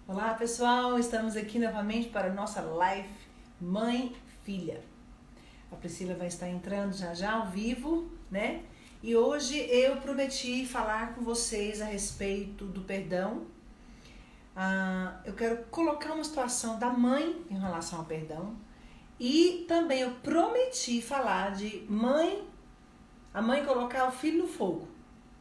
Olá pessoal, estamos aqui novamente para a nossa live Mãe Filha. A Priscila vai estar entrando já já ao vivo, né? E hoje eu prometi falar com vocês a respeito do perdão. Eu quero colocar uma situação da mãe em relação ao perdão. E também eu prometi falar de a mãe colocar o filho no fogo,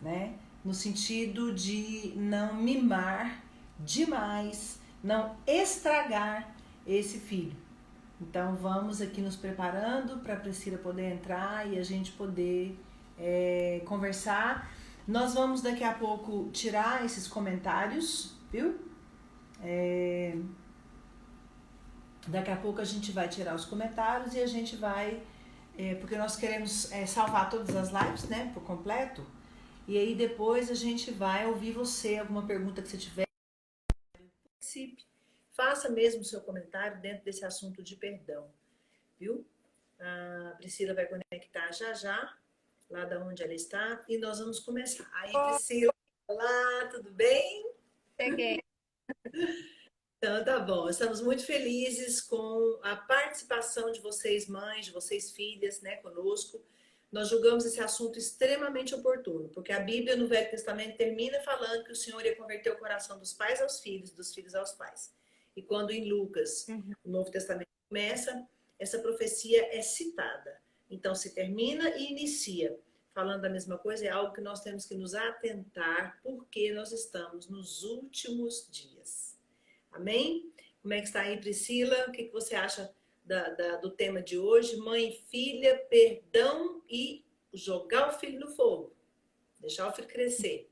né? No sentido de não mimar demais, não estragar esse filho. Então vamos aqui nos preparando para a Priscila poder entrar e a gente poder conversar. Nós vamos daqui a pouco tirar esses comentários, viu? Daqui a pouco a gente vai tirar os comentários e a gente vai, porque nós queremos salvar todas as lives, né, por completo. E aí depois a gente vai ouvir você, alguma pergunta que você tiver, participe. Faça mesmo o seu comentário dentro desse assunto de perdão, viu? A Priscila vai conectar já já, lá da onde ela está, e nós vamos começar. Aí, Oi, Priscila, olá, tudo bem? cheguei. Então, tá bom. Estamos muito felizes com a participação de vocês, mães, de vocês, filhas, né, conosco. Nós julgamos esse assunto extremamente oportuno, porque a Bíblia no Velho Testamento termina falando que o Senhor ia converter o coração dos pais aos filhos, dos filhos aos pais. E quando em Lucas, Uhum. o Novo Testamento começa, essa profecia é citada. Então se termina e inicia. Falando da mesma coisa, é algo que nós temos que nos atentar, porque nós estamos nos últimos dias. Amém? Como é que está aí, Priscila? O que você acha do tema de hoje? Mãe, filha, perdão e jogar o filho no fogo. Deixar o filho crescer.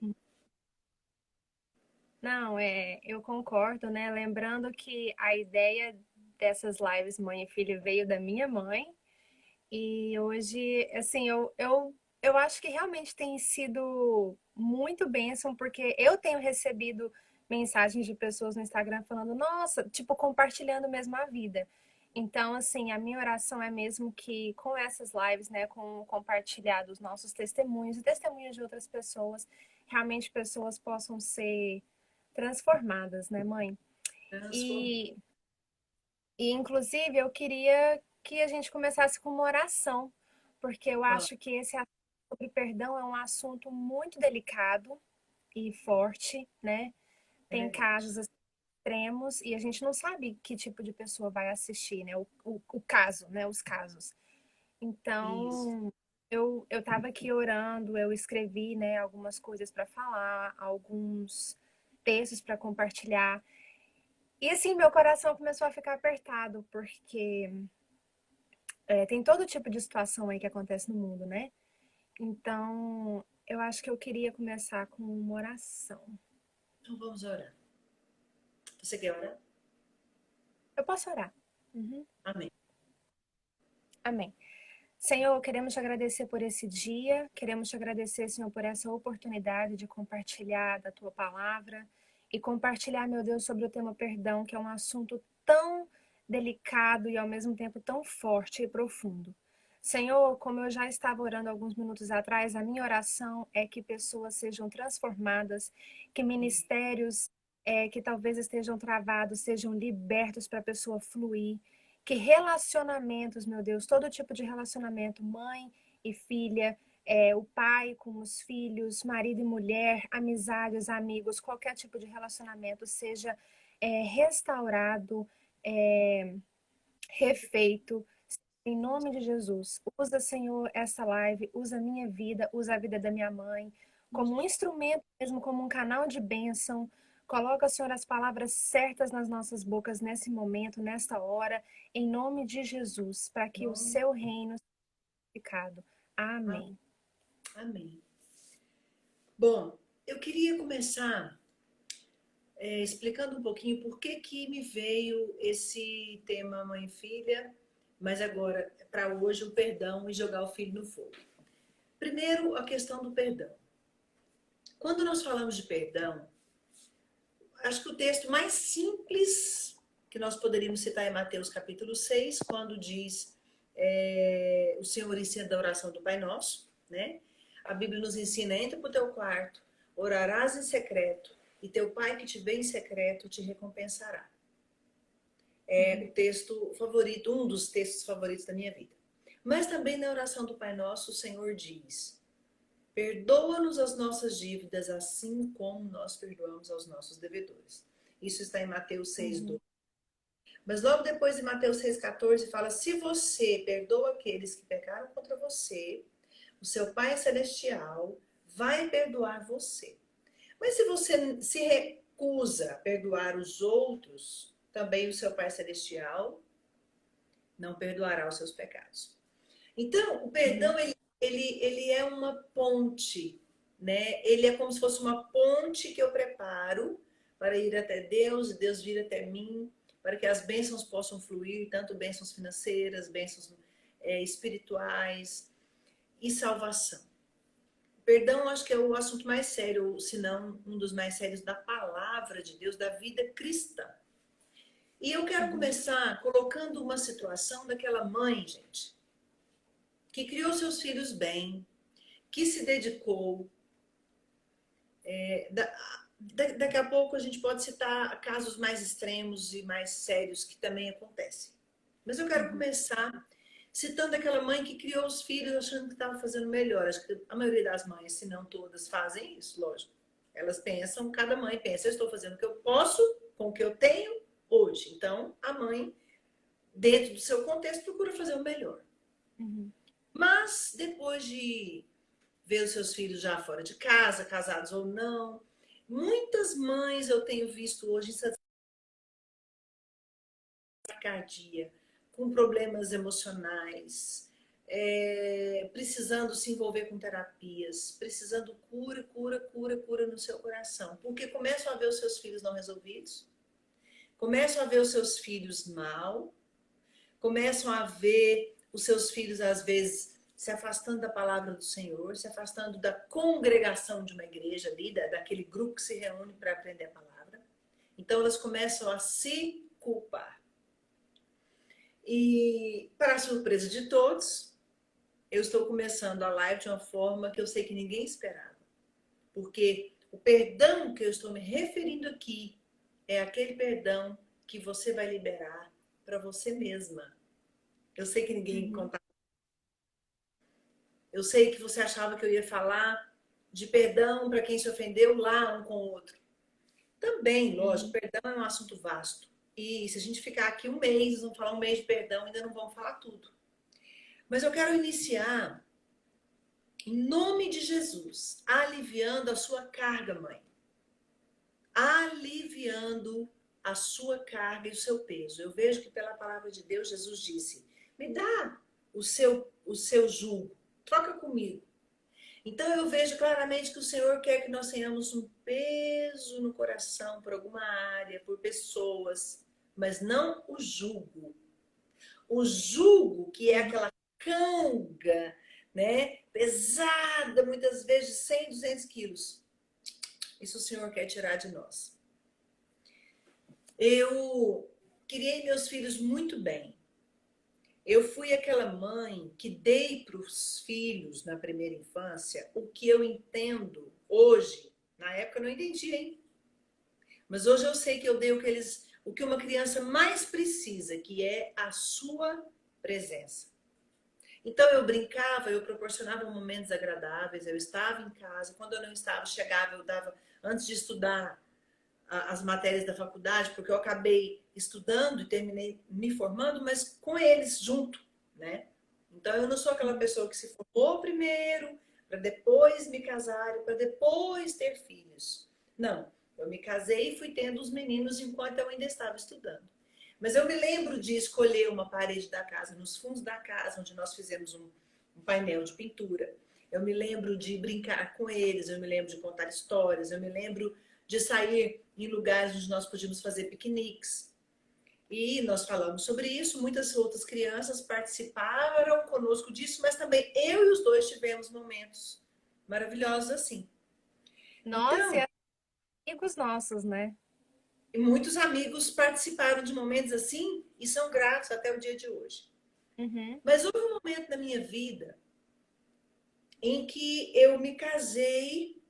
Não, eu concordo, né? Lembrando que a ideia dessas lives mãe e filho veio da minha mãe e hoje, assim, eu acho que realmente tem sido muito bênção porque eu tenho recebido mensagens de pessoas no Instagram falando, nossa, tipo, compartilhando mesmo a vida. Então, assim, a minha oração é mesmo que com essas lives, né, com o compartilhar dos nossos testemunhos e testemunhos de outras pessoas, realmente pessoas possam ser transformadas, né, mãe? Transformar. E, inclusive, eu queria que a gente começasse com uma oração, porque eu acho que esse assunto sobre perdão é um assunto muito delicado e forte, né? É Tem verdade. casos extremos e a gente não sabe que tipo de pessoa vai assistir, né? O caso, né? Os casos. Isso. Então, eu estava aqui orando, eu escrevi, né, algumas coisas para falar, alguns textos para compartilhar. E assim, meu coração começou a ficar apertado, porque tem todo tipo de situação aí que acontece no mundo, né? Então, eu acho que eu queria começar com uma oração. Então vamos orar. Você quer orar? Eu posso orar? Uhum. Amém. Amém. Senhor, queremos te agradecer por esse dia, queremos te agradecer, Senhor, por essa oportunidade de compartilhar da tua palavra e compartilhar, meu Deus, sobre o tema perdão, que é um assunto tão delicado e ao mesmo tempo tão forte e profundo. Senhor, como eu já estava orando alguns minutos atrás, a minha oração é que pessoas sejam transformadas, que ministérios que talvez estejam travados sejam libertos para a pessoa fluir, que relacionamentos, meu Deus, todo tipo de relacionamento, mãe e filha, o pai com os filhos, marido e mulher, amizades, amigos, qualquer tipo de relacionamento seja restaurado, é, refeito, em nome de Jesus. Usa, Senhor, essa live, usa a minha vida, usa a vida da minha mãe, como um instrumento mesmo, como um canal de bênção. Coloca, Senhor, as palavras certas nas nossas bocas nesse momento, nesta hora, em nome de Jesus, para que o Não. seu reino seja edificado. Amém. Amém. Bom, eu queria começar explicando um pouquinho por que que me veio esse tema mãe e filha, mas agora, para hoje, o perdão e jogar o filho no fogo. Primeiro, a questão do perdão. Quando nós falamos de perdão, acho que o texto mais simples que nós poderíamos citar é Mateus capítulo 6, quando diz o Senhor ensina da oração do Pai Nosso, né? A Bíblia nos ensina, entra para o teu quarto, orarás em secreto, e teu pai que te vê em secreto te recompensará. É o texto favorito, um dos textos favoritos da minha vida. Mas também na oração do Pai Nosso, o Senhor diz: perdoa-nos as nossas dívidas, assim como nós perdoamos aos nossos devedores. Isso está em Mateus 6:12. Mas logo depois, em Mateus 6,14, fala: se você perdoa aqueles que pecaram contra você, o seu Pai Celestial vai perdoar você. Mas se você se recusa a perdoar os outros, também o seu Pai Celestial não perdoará os seus pecados. Então, o perdão, ele é uma ponte, né? Ele é como se fosse uma ponte que eu preparo para ir até Deus e Deus vir até mim, para que as bênçãos possam fluir, tanto bênçãos financeiras, bênçãos espirituais e salvação. Perdão, acho que é o assunto mais sério, se não um dos mais sérios da palavra de Deus, da vida cristã. E eu quero começar colocando uma situação daquela mãe, gente, que criou seus filhos bem, que se dedicou. Daqui a pouco a gente pode citar casos mais extremos e mais sérios que também acontecem. Mas eu quero começar citando aquela mãe que criou os filhos achando que estava fazendo melhor. Acho que a maioria das mães, se não todas, fazem isso, lógico. Elas pensam, cada mãe pensa, eu estou fazendo o que eu posso com o que eu tenho hoje. Então, a mãe, dentro do seu contexto, procura fazer o melhor. Mas, depois de ver os seus filhos já fora de casa, casados ou não, muitas mães eu tenho visto hoje em taquicardia, com problemas emocionais, precisando se envolver com terapias, precisando cura no seu coração. Porque começam a ver os seus filhos não resolvidos, começam a ver os seus filhos mal, começam a ver os seus filhos, às vezes, se afastando da palavra do Senhor, se afastando da congregação de uma igreja ali, daquele grupo que se reúne para aprender a palavra. Então, elas começam a se culpar. E, para a surpresa de todos, eu estou começando a live de uma forma que eu sei que ninguém esperava. Porque o perdão que eu estou me referindo aqui é aquele perdão que você vai liberar para você mesma. Eu sei que ninguém contava. Eu sei que você achava que eu ia falar de perdão para quem se ofendeu lá um com o outro. Também, lógico, perdão é um assunto vasto. E se a gente ficar aqui um mês, vamos falar um mês de perdão, ainda não vamos falar tudo. Mas eu quero iniciar, em nome de Jesus, aliviando a sua carga, mãe. Aliviando a sua carga e o seu peso. Eu vejo que pela palavra de Deus, Jesus disse: me dá o seu jugo, troca comigo. Então eu vejo claramente que o Senhor quer que nós tenhamos um peso no coração por alguma área, por pessoas, mas não o jugo. O jugo, que é aquela canga, né, pesada, muitas vezes 100, 200 quilos. Isso o Senhor quer tirar de nós. Eu criei meus filhos muito bem. Eu fui aquela mãe que dei para os filhos na primeira infância o que eu entendo hoje. Na época eu não entendia, hein? Mas hoje eu sei que eu dei o que uma criança mais precisa, que é a sua presença. Então eu brincava, eu proporcionava momentos agradáveis, eu estava em casa. Quando eu não estava, chegava, eu dava, antes de estudar as matérias da faculdade, porque eu acabei estudando e terminei me formando, mas com eles junto, né? Então eu não sou aquela pessoa que se formou primeiro, para depois me casar, para depois ter filhos. Não, eu me casei e fui tendo os meninos enquanto eu ainda estava estudando. Mas eu me lembro de escolher uma parede da casa, nos fundos da casa, onde nós fizemos um painel de pintura. Eu me lembro de brincar com eles, eu me lembro de contar histórias, eu me lembro de sair em lugares onde nós podíamos fazer piqueniques. E nós falamos sobre isso, muitas outras crianças participaram conosco disso, mas também eu e os dois tivemos momentos maravilhosos assim. Nossa, então, e amigos nossos, né? E muitos amigos participaram de momentos assim e são gratos até o dia de hoje. Mas houve um momento na minha vida em que eu me casei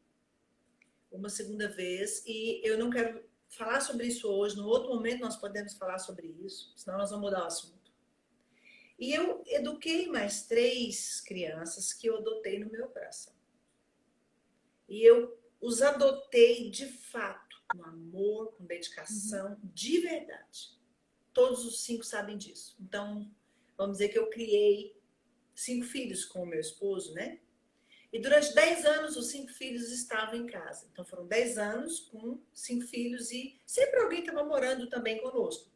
uma segunda vez, e eu não quero falar sobre isso hoje. No outro momento nós podemos falar sobre isso, senão nós vamos mudar o assunto. E eu eduquei mais 3 crianças que eu adotei no meu coração. E eu os adotei de fato, com amor, com dedicação, de verdade. Todos os 5 sabem disso. Então, vamos dizer que eu criei 5 filhos com o meu esposo, né? E durante 10 anos, os 5 filhos estavam em casa. Então, foram 10 anos com 5 filhos e sempre alguém estava morando também conosco.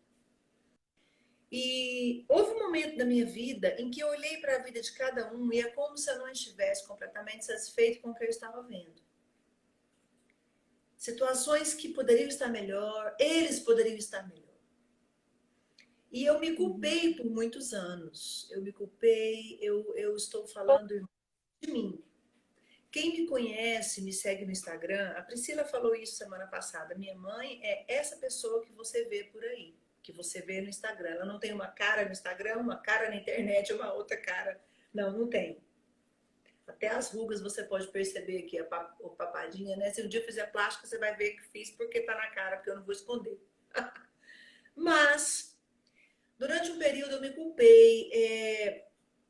E houve um momento da minha vida em que eu olhei para a vida de cada um e é como se eu não estivesse completamente satisfeito com o que eu estava vendo. Situações que poderiam estar melhor, eles poderiam estar melhor. E eu me culpei por muitos anos. Eu me culpei, eu estou falando de mim. Quem me conhece, me segue no Instagram, a Priscila falou isso semana passada. Minha mãe é essa pessoa que você vê por aí, que você vê no Instagram. Ela não tem uma cara no Instagram, uma cara na internet, uma outra cara. Não, não tem. Até as rugas você pode perceber aqui, a papadinha, né? Se um dia eu fizer plástica, você vai ver que fiz porque tá na cara, porque eu não vou esconder. Mas, durante um período eu me culpei,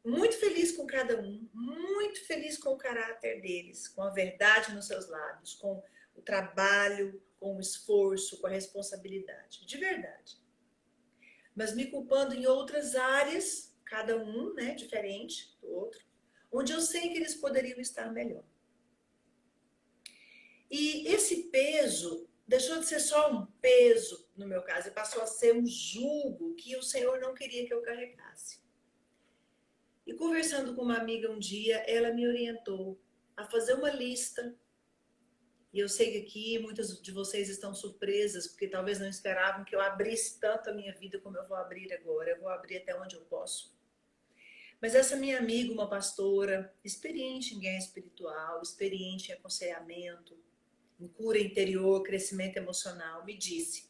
muito feliz com cada um, muito feliz com o caráter deles, com a verdade nos seus lábios, com o trabalho, com o esforço, com a responsabilidade, de verdade. Mas me culpando em outras áreas, cada um, né, diferente do outro, onde eu sei que eles poderiam estar melhor. E esse peso deixou de ser só um peso, no meu caso, e passou a ser um jugo que o Senhor não queria que eu carregasse. E conversando com uma amiga um dia, ela me orientou a fazer uma lista. E eu sei que aqui muitas de vocês estão surpresas, porque talvez não esperavam que eu abrisse tanto a minha vida como eu vou abrir agora. Eu vou abrir até onde eu posso. Mas essa minha amiga, uma pastora, experiente em guerra espiritual, experiente em aconselhamento, em cura interior, crescimento emocional, me disse: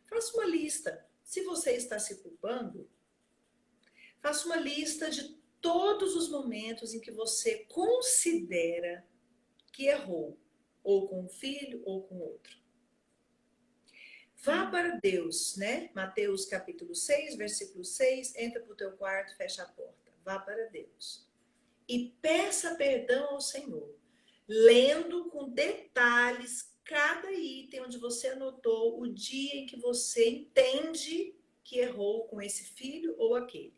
faça uma lista. Se você está se culpando, faça uma lista de todos os momentos em que você considera que errou, ou com um filho ou com outro. Vá para Deus, né? Mateus capítulo 6, versículo 6, entra para o teu quarto, fecha a porta. Vá para Deus. E peça perdão ao Senhor, lendo com detalhes cada item onde você anotou o dia em que você entende que errou com esse filho ou aquele.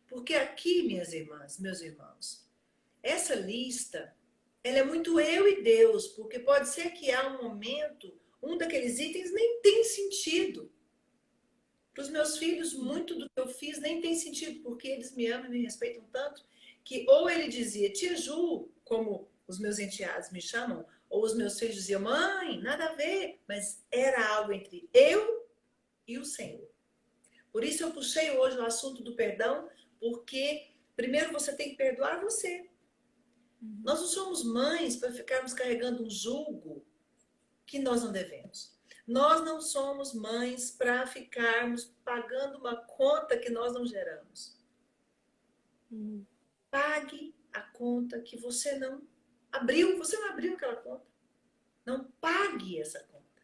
Porque aqui, minhas irmãs, meus irmãos, essa lista, ela é muito eu e Deus, porque pode ser que há um momento, um daqueles itens nem tem sentido. Para os meus filhos, muito do que eu fiz nem tem sentido, porque eles me amam e me respeitam tanto, que ou ele dizia, tia Ju, como os meus enteados me chamam, ou os meus filhos diziam, mãe, nada a ver, mas era algo entre eu e o Senhor. Por isso eu puxei hoje o assunto do perdão, porque primeiro você tem que perdoar você. Nós não somos mães para ficarmos carregando um jugo que nós não devemos. Nós não somos mães para ficarmos pagando uma conta que nós não geramos. Pague a conta que você não abriu. Você não abriu aquela conta. Não pague essa conta.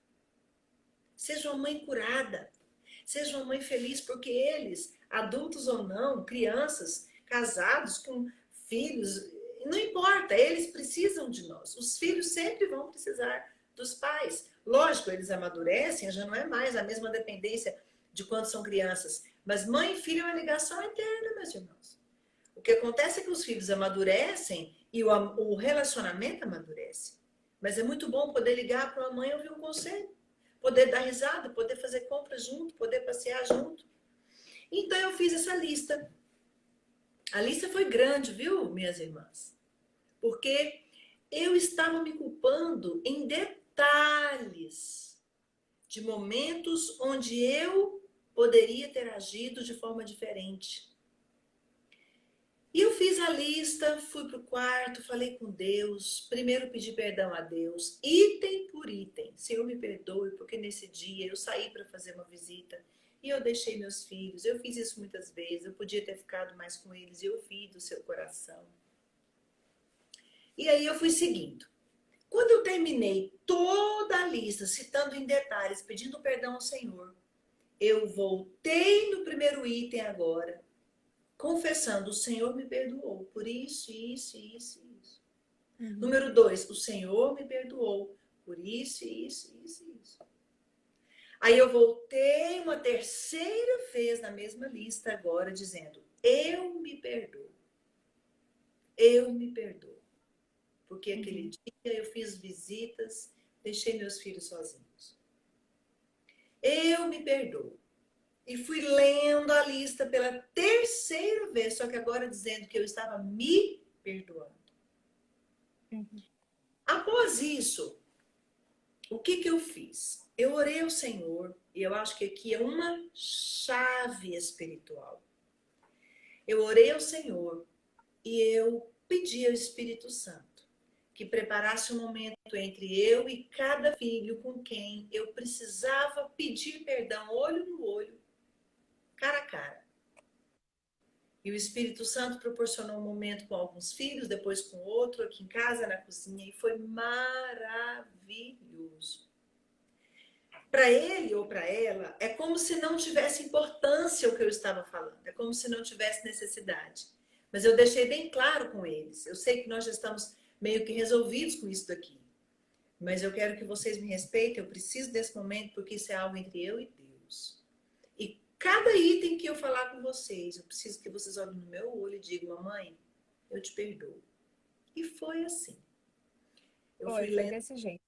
Seja uma mãe curada. Seja uma mãe feliz, porque eles, adultos ou não, crianças, casados com filhos, não importa, eles precisam de nós. Os filhos sempre vão precisar dos pais. Lógico, eles amadurecem, já não é mais a mesma dependência de quando são crianças. Mas mãe e filho é uma ligação eterna, meus irmãos. O que acontece é que os filhos amadurecem e o relacionamento amadurece. Mas é muito bom poder ligar para uma mãe e ouvir um conselho. Poder dar risada, poder fazer compras junto, poder passear junto. Então eu fiz essa lista. A lista foi grande, viu, minhas irmãs? Porque eu estava me culpando em detalhes de momentos onde eu poderia ter agido de forma diferente. E eu fiz a lista, fui para o quarto, falei com Deus, primeiro pedi perdão a Deus, item por item. Senhor, me perdoe, porque nesse dia eu saí para fazer uma visita e eu deixei meus filhos. Eu fiz isso muitas vezes, eu podia ter ficado mais com eles e eu ouvi do seu coração. E aí eu fui seguindo. Quando eu terminei toda a lista, citando em detalhes, pedindo perdão ao Senhor, eu voltei no primeiro item agora, confessando, o Senhor me perdoou por isso, isso, isso, isso. Número 2, o Senhor me perdoou por isso, isso, isso, isso. Aí eu voltei uma terceira vez na mesma lista agora, dizendo, eu me perdoo. Eu me perdoo. Porque aquele dia eu fiz visitas, deixei meus filhos sozinhos. Eu me perdoo. E fui lendo a lista pela terceira vez, só que agora dizendo que eu estava me perdoando. Após isso, o que eu fiz? Eu orei ao Senhor, e eu acho que aqui é uma chave espiritual. Eu orei ao Senhor e eu pedi ao Espírito Santo que preparasse um momento entre eu e cada filho com quem eu precisava pedir perdão, olho no olho, cara a cara. E o Espírito Santo proporcionou um momento com alguns filhos, depois com outro, aqui em casa, na cozinha, e foi maravilhoso. Para ele ou para ela, é como se não tivesse importância o que eu estava falando, é como se não tivesse necessidade. Mas eu deixei bem claro com eles. Eu sei que nós já estamos meio que resolvidos com isso daqui. Mas eu quero que vocês me respeitem, eu preciso desse momento, porque isso é algo entre eu e Deus. E cada item que eu falar com vocês, eu preciso que vocês olhem no meu olho e digam, mamãe, eu te perdoo. E foi assim. Foi desse jeito.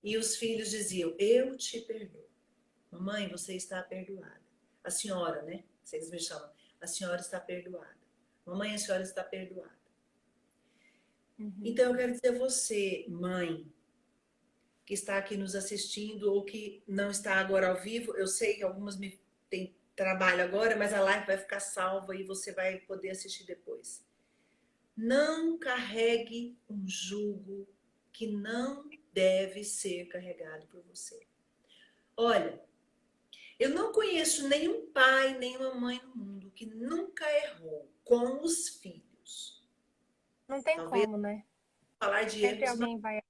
E os filhos diziam, eu te perdoo. Mamãe, você está perdoada. A senhora, né? Vocês me chamam. A senhora está perdoada. Mamãe, a senhora está perdoada. Então, eu quero dizer a você, mãe, que está aqui nos assistindo ou que não está agora ao vivo. Eu sei que algumas têm trabalho agora, mas a live vai ficar salva e você vai poder assistir depois. Não carregue um jugo que não deve ser carregado por você. Olha, eu não conheço nenhum pai, nenhuma mãe no mundo que nunca errou com os filhos. Não tem Talvez como, né? falar de Sempre erros, alguém vai.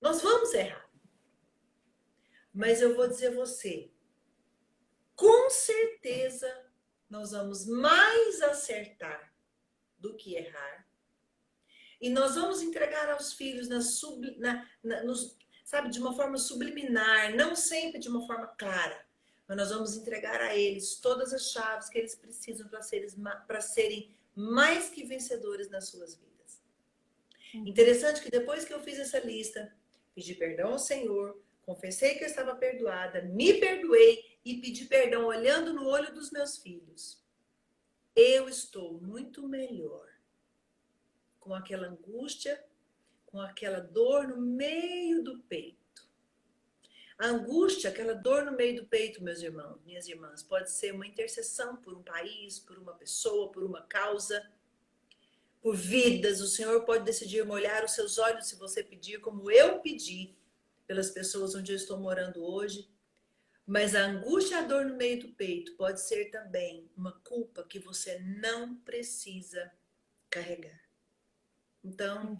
nós vamos errar. Mas eu vou dizer a você, com certeza nós vamos mais acertar do que errar. E nós vamos entregar aos filhos sabe, de uma forma subliminar, não sempre de uma forma clara. Mas nós vamos entregar a eles todas as chaves que eles precisam para serem mais que vencedores nas suas vidas. Interessante que depois que eu fiz essa lista, pedi perdão ao Senhor, confessei que eu estava perdoada, me perdoei e pedi perdão olhando no olho dos meus filhos. Eu estou muito melhor com aquela angústia, com aquela dor no meio do peito. A angústia, aquela dor no meio do peito, meus irmãos, minhas irmãs, pode ser uma intercessão por um país, por uma pessoa, por uma causa, por vidas. O Senhor pode decidir molhar os seus olhos se você pedir, como eu pedi, pelas pessoas onde eu estou morando hoje. Mas a angústia e a dor no meio do peito pode ser também uma culpa que você não precisa carregar. Então,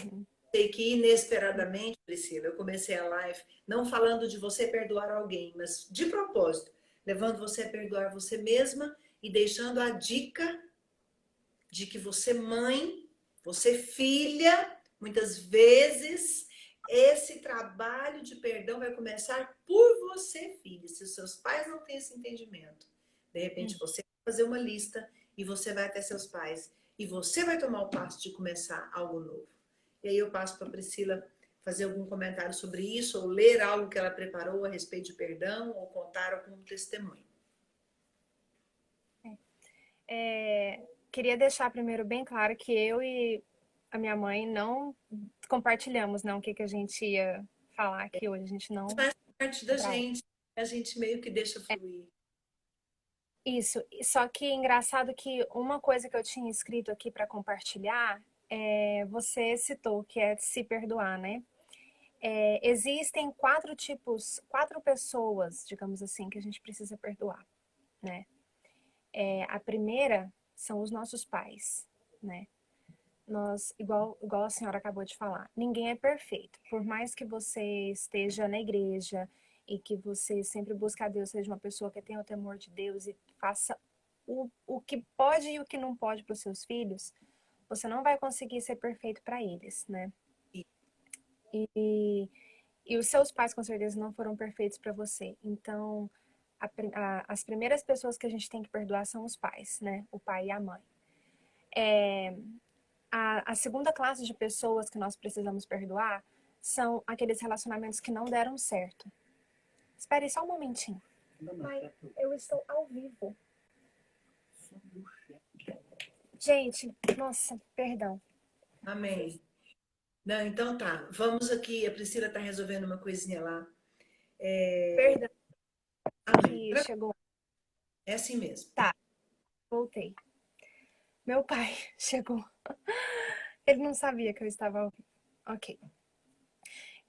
sei que inesperadamente, Priscila, eu comecei a live não falando de você perdoar alguém, mas de propósito, levando você a perdoar você mesma e deixando a dica de que você mãe, você filha, muitas vezes esse trabalho de perdão vai começar por você, filha. Se os seus pais não têm esse entendimento, de repente você vai fazer uma lista e você vai até seus pais e você vai tomar o passo de começar algo novo. E aí eu passo para a Priscila fazer algum comentário sobre isso, ou ler algo que ela preparou a respeito de perdão, ou contar algum testemunho. Queria deixar primeiro bem claro que eu e a minha mãe não compartilhamos não, o que a gente ia falar aqui hoje. A gente não faz parte da gente, a gente meio que deixa fluir. Isso, só que engraçado que uma coisa que eu tinha escrito aqui para compartilhar, você citou, que é se perdoar, né? Existem quatro pessoas, digamos assim, que a gente precisa perdoar, né? A primeira são os nossos pais, né? igual a senhora acabou de falar, ninguém é perfeito. Por mais que você esteja na igreja e que você sempre busque a Deus, seja uma pessoa que tenha o temor de Deus e faça o que pode e o que não pode para os seus filhos, você não vai conseguir ser perfeito para eles, né? E, e os seus pais, com certeza, não foram perfeitos para você. Então, as primeiras pessoas que a gente tem que perdoar são os pais, né? O pai e a mãe. A segunda classe de pessoas que nós precisamos perdoar são aqueles relacionamentos que não deram certo. Espere só um momentinho. Pai, eu estou ao vivo. Gente, nossa, perdão. Amém. Não, então tá. Vamos aqui. A Priscila tá resolvendo uma coisinha lá. Perdão Amém. que chegou. É assim mesmo. Tá, voltei. Meu pai chegou. Ele não sabia que eu estava ao vivo. Ok.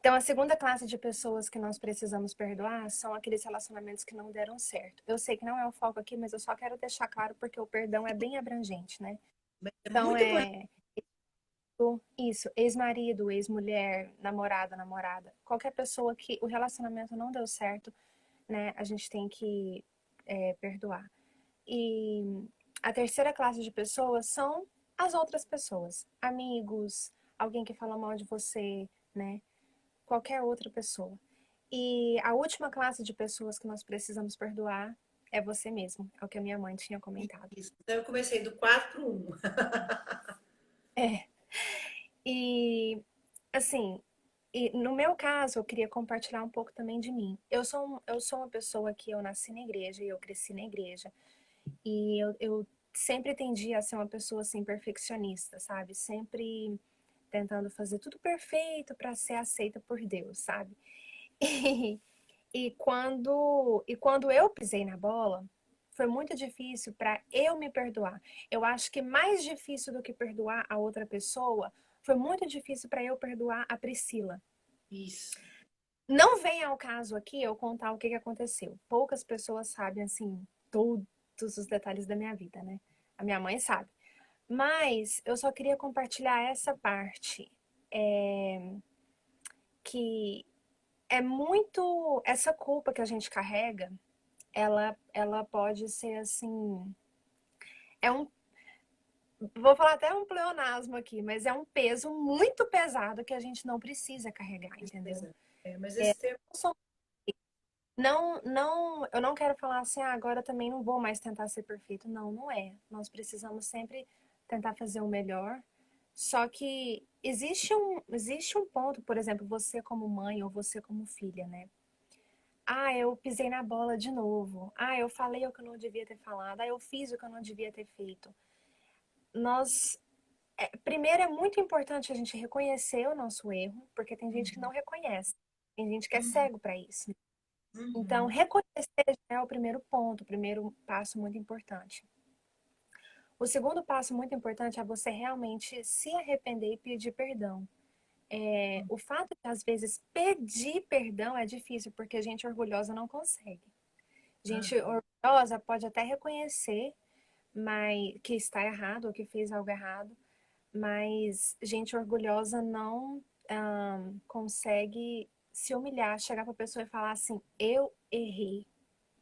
Então, a segunda classe de pessoas que nós precisamos perdoar são aqueles relacionamentos que não deram certo. Eu sei que não é o foco aqui, mas eu só quero deixar claro porque o perdão é bem abrangente, né? Mas é Então, muito importante. isso, ex-marido, ex-mulher, namorada, qualquer pessoa que o relacionamento não deu certo, né? A gente tem que perdoar. E a terceira classe de pessoas são as outras pessoas, amigos, alguém que fala mal de você, né? Qualquer outra pessoa. E a última classe de pessoas que nós precisamos perdoar é você mesmo. É o que a minha mãe tinha comentado. Isso. Então eu comecei do 4 para o 1. É. E, assim, no meu caso, eu queria compartilhar um pouco também de mim. Eu sou uma pessoa que eu nasci na igreja e eu cresci na igreja. E eu sempre tendi a ser uma pessoa, assim, perfeccionista, sabe? Sempre tentando fazer tudo perfeito para ser aceita por Deus, sabe? E quando eu pisei na bola, foi muito difícil para eu me perdoar. Eu acho que mais difícil do que perdoar a outra pessoa, foi muito difícil para eu perdoar a Priscila. Isso. Não vem ao caso aqui eu contar o que aconteceu. Poucas pessoas sabem, assim, todos os detalhes da minha vida, né? A minha mãe sabe. Mas eu só queria compartilhar essa parte. Que é muito. Essa culpa que a gente carrega, ela pode ser assim. É um. Vou falar até um pleonasmo aqui, mas é um peso muito pesado que a gente não precisa carregar, entendeu? Mas esse termo. Eu não quero falar assim, agora também não vou mais tentar ser perfeito. Não, não é. Nós precisamos sempre tentar fazer o melhor. Só que existe um ponto, por exemplo, você como mãe ou você como filha, né? Ah, eu pisei na bola de novo. Ah, eu falei o que eu não devia ter falado. Ah, eu fiz o que eu não devia ter feito. Nós, primeiro é muito importante a gente reconhecer o nosso erro, porque tem gente que não reconhece. Tem gente que é Uhum, cego para isso. Então, uhum. reconhecer já é o primeiro ponto, o primeiro passo muito importante. O segundo passo muito importante é você realmente se arrepender e pedir perdão. O fato de, às vezes, pedir perdão é difícil, porque a gente orgulhosa não consegue. Gente orgulhosa pode até reconhecer que está errado ou que fez algo errado, mas gente orgulhosa não consegue se humilhar, chegar para a pessoa e falar assim, eu errei,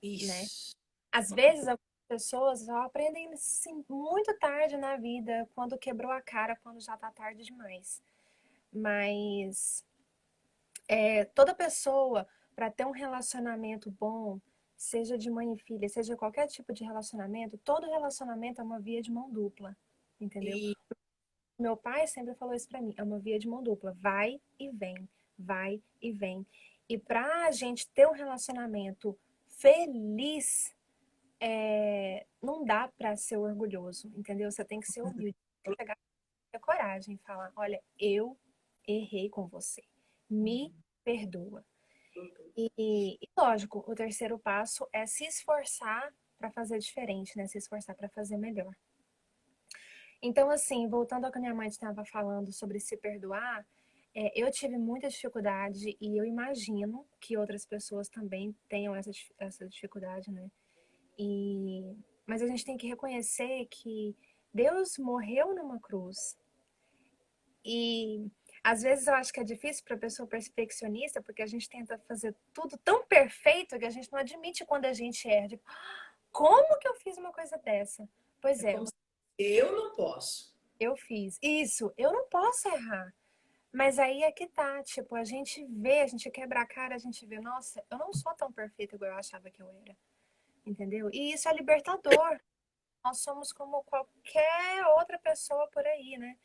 né? Isso. Às vezes, algumas pessoas só aprendem assim, muito tarde na vida, quando quebrou a cara, quando já está tarde demais. Mas toda pessoa, para ter um relacionamento bom, seja de mãe e filha, seja qualquer tipo de relacionamento, todo relacionamento é uma via de mão dupla, entendeu? E Meu pai sempre falou isso para mim, é uma via de mão dupla, vai e vem, vai e vem. E para a gente ter um relacionamento feliz, não dá para ser orgulhoso, entendeu? Você tem que ser humilde, tem que pegar a coragem e falar, olha, eu errei com você, me perdoa. E lógico, o terceiro passo é se esforçar para fazer diferente, né? Se esforçar para fazer melhor. Então, assim, voltando ao que a minha mãe estava falando sobre se perdoar, eu tive muita dificuldade e eu imagino que outras pessoas também tenham essa dificuldade, né? Mas a gente tem que reconhecer que Deus morreu numa cruz E às vezes eu acho que é difícil para a pessoa perfeccionista, porque a gente tenta fazer tudo tão perfeito que a gente não admite quando a gente erra. Tipo, como que eu fiz uma coisa dessa? Pois É é, como se eu não posso. eu fiz. Isso, eu não posso errar. Mas aí é que tá, tipo, a gente vê, a gente quebra a cara, a gente vê, nossa, eu não sou tão perfeita igual eu achava que eu era, entendeu? E isso é libertador. Nós somos como qualquer outra pessoa por aí, né?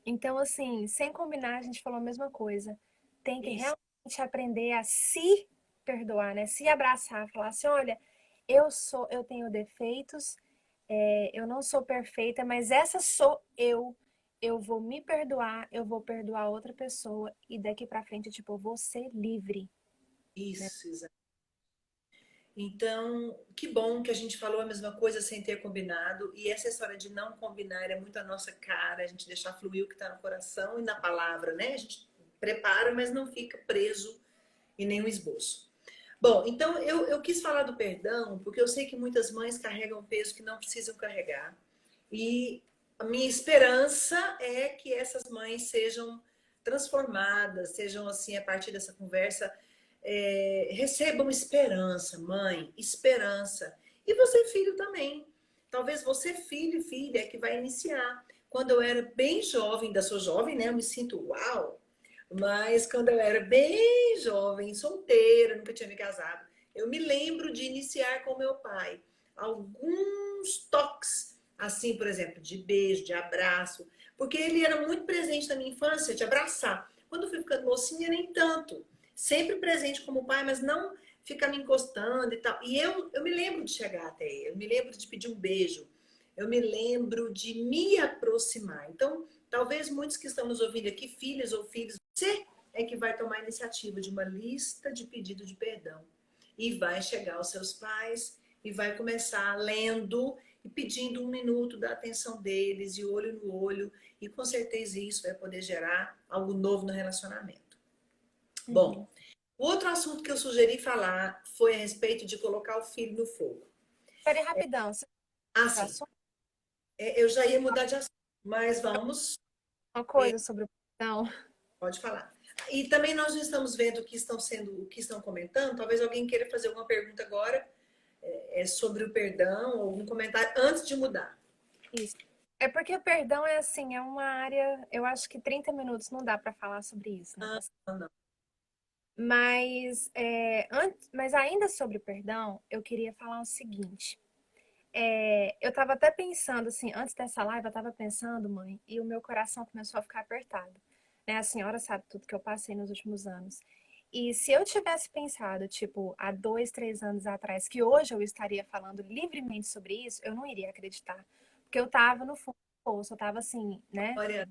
Então, assim, sem combinar, a gente falou a mesma coisa. Tem que Isso. realmente aprender a se perdoar, né? Se abraçar, falar assim, olha, eu tenho defeitos, eu não sou perfeita, mas essa sou eu. Eu vou me perdoar, eu vou perdoar outra pessoa e daqui pra frente, tipo, eu vou ser livre, né? Isso, exato. Então, que bom que a gente falou a mesma coisa sem ter combinado. E essa história de não combinar é muito a nossa cara, a gente deixar fluir o que está no coração e na palavra, né? A gente prepara, mas não fica preso em nenhum esboço. Bom, então eu quis falar do perdão, porque eu sei que muitas mães carregam peso que não precisam carregar. E a minha esperança é que essas mães sejam transformadas, sejam assim, a partir dessa conversa, recebam esperança, mãe, esperança. E você, filho, também. Talvez você, filho e filha, é que vai iniciar. Quando eu era bem jovem, ainda sou jovem, né? Eu me sinto uau! Mas quando eu era bem jovem, solteira, nunca tinha me casado, eu me lembro de iniciar com meu pai alguns toques, assim, por exemplo, de beijo, de abraço, porque ele era muito presente na minha infância, de abraçar. Quando eu fui ficando mocinha, nem tanto. Sempre presente como pai, mas não ficar me encostando e tal. E eu me lembro de chegar até ele, eu me lembro de pedir um beijo, eu me lembro de me aproximar. Então, talvez muitos que estão nos ouvindo aqui, filhos ou filhos, você é que vai tomar a iniciativa de uma lista de pedido de perdão. E vai chegar aos seus pais e vai começar lendo e pedindo um minuto da atenção deles e olho no olho. E com certeza isso vai poder gerar algo novo no relacionamento. Uhum. Bom, o outro assunto que eu sugeri falar foi a respeito de colocar o filho no fogo. Peraí, rapidão. Você Ah, já sim, assume eu já ia mudar de assunto, mas vamos, uma coisa sobre o perdão? pode falar. E também nós não estamos vendo o que estão comentando. Talvez alguém queira fazer alguma pergunta agora sobre o perdão, ou algum comentário antes de mudar. Isso. É porque o perdão é assim, é uma área, eu acho que 30 minutos não dá para falar sobre isso, né? Ah, não. Mas ainda sobre o perdão, eu queria falar o seguinte. Eu estava até pensando, assim, antes dessa live, eu estava pensando, mãe, e o meu coração começou a ficar apertado. Né? A senhora sabe tudo que eu passei nos últimos anos. E se eu tivesse pensado, tipo, há 2, 3 anos atrás, que hoje eu estaria falando livremente sobre isso, eu não iria acreditar. Porque eu estava no fundo do poço, eu estava assim, né, Olha,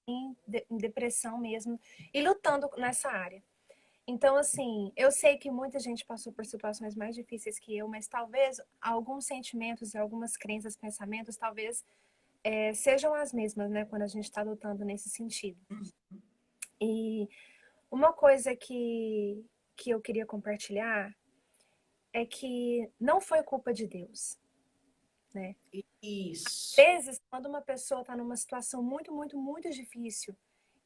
em depressão mesmo, e lutando nessa área. Então, assim, eu sei que muita gente passou por situações mais difíceis que eu, mas talvez alguns sentimentos e algumas crenças, pensamentos, talvez sejam as mesmas, né, quando a gente está lutando nesse sentido. E uma coisa que eu queria compartilhar é que não foi culpa de Deus, né? isso. Às vezes, quando uma pessoa está numa situação muito, muito, muito difícil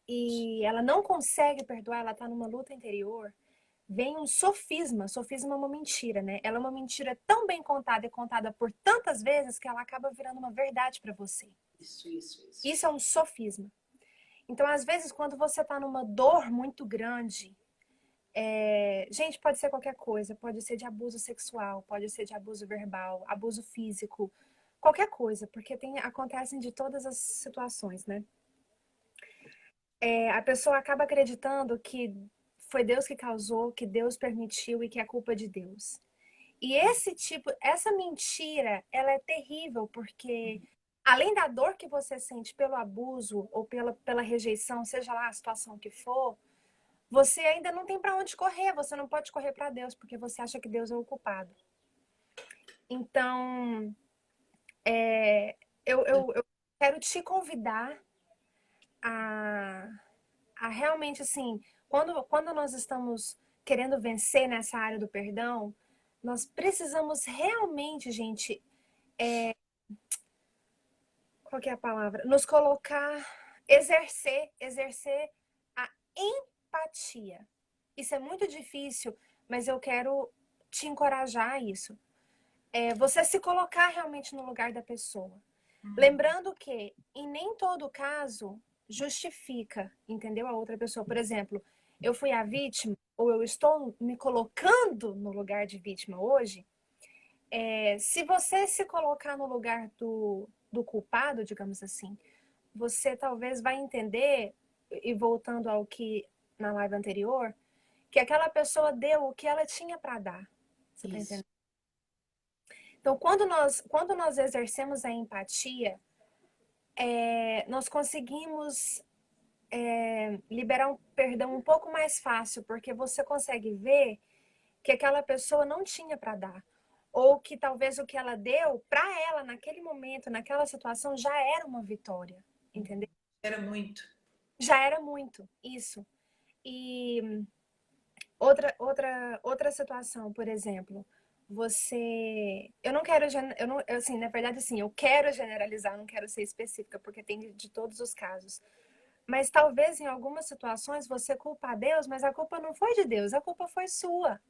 e ela não consegue perdoar, ela está numa luta interior, vem um sofisma. Sofisma é uma mentira, né? Ela é uma mentira tão bem contada e contada por tantas vezes que ela acaba virando uma verdade para você. Isso. Isso é um sofisma. Então, às vezes, quando você está numa dor muito grande, gente, pode ser qualquer coisa, pode ser de abuso sexual, pode ser de abuso verbal, abuso físico, qualquer coisa, porque acontecem de todas as situações, né? A pessoa acaba acreditando que foi Deus que causou, que Deus permitiu e que é culpa de Deus. E essa mentira, ela é terrível, porque além da dor que você sente pelo abuso ou pela rejeição, seja lá a situação que for, você ainda não tem para onde correr, você não pode correr para Deus, porque você acha que Deus é o culpado. Então, eu quero te convidar a, a realmente, assim, quando nós estamos querendo vencer nessa área do perdão, nós precisamos realmente, gente, qual que é a palavra? Nos colocar, exercer a empatia. Isso é muito difícil, mas eu quero te encorajar a isso. Você se colocar realmente no lugar da pessoa. Lembrando que, em nem todo caso, justifica, entendeu? A outra pessoa. Por exemplo, eu fui a vítima, ou eu estou me colocando no lugar de vítima hoje. Se você se colocar no lugar do culpado, digamos assim, você talvez vai entender, e voltando ao que na live anterior, que aquela pessoa deu o que ela tinha para dar. Você tá entendendo? Então, quando nós exercemos a empatia, nós conseguimos liberar um perdão um pouco mais fácil, porque você consegue ver que aquela pessoa não tinha para dar. Ou que talvez o que ela deu, para ela, naquele momento, naquela situação, já era uma vitória. Entendeu? Era muito. Já era muito, isso. E outra situação, por exemplo, eu não quero, assim, na verdade, assim, eu quero generalizar, não quero ser específica, porque tem de todos os casos. Mas talvez em algumas situações você culpa a Deus, mas a culpa não foi de Deus, a culpa foi sua.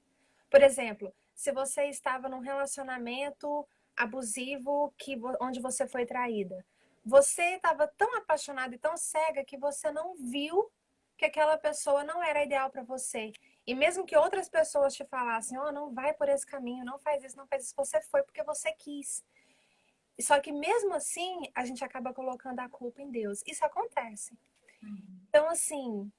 Por exemplo, se você estava num relacionamento abusivo onde você foi traída, você estava tão apaixonada e tão cega que você não viu que aquela pessoa não era ideal para você. E mesmo que outras pessoas te falassem, não vai por esse caminho, não faz isso, você foi porque você quis. Só que mesmo assim, a gente acaba colocando a culpa em Deus. Isso acontece. Então, assim,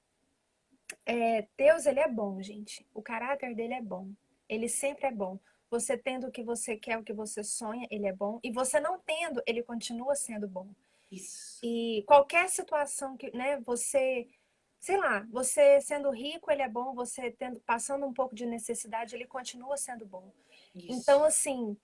Deus, ele é bom, gente. O caráter dele é bom. Ele sempre é bom. Você tendo o que você quer, o que você sonha, ele é bom. E você não tendo, ele continua sendo bom. Isso. E qualquer situação que, né, sei lá, você sendo rico, ele é bom. Você passando um pouco de necessidade, ele continua sendo bom. Isso. Então, assim,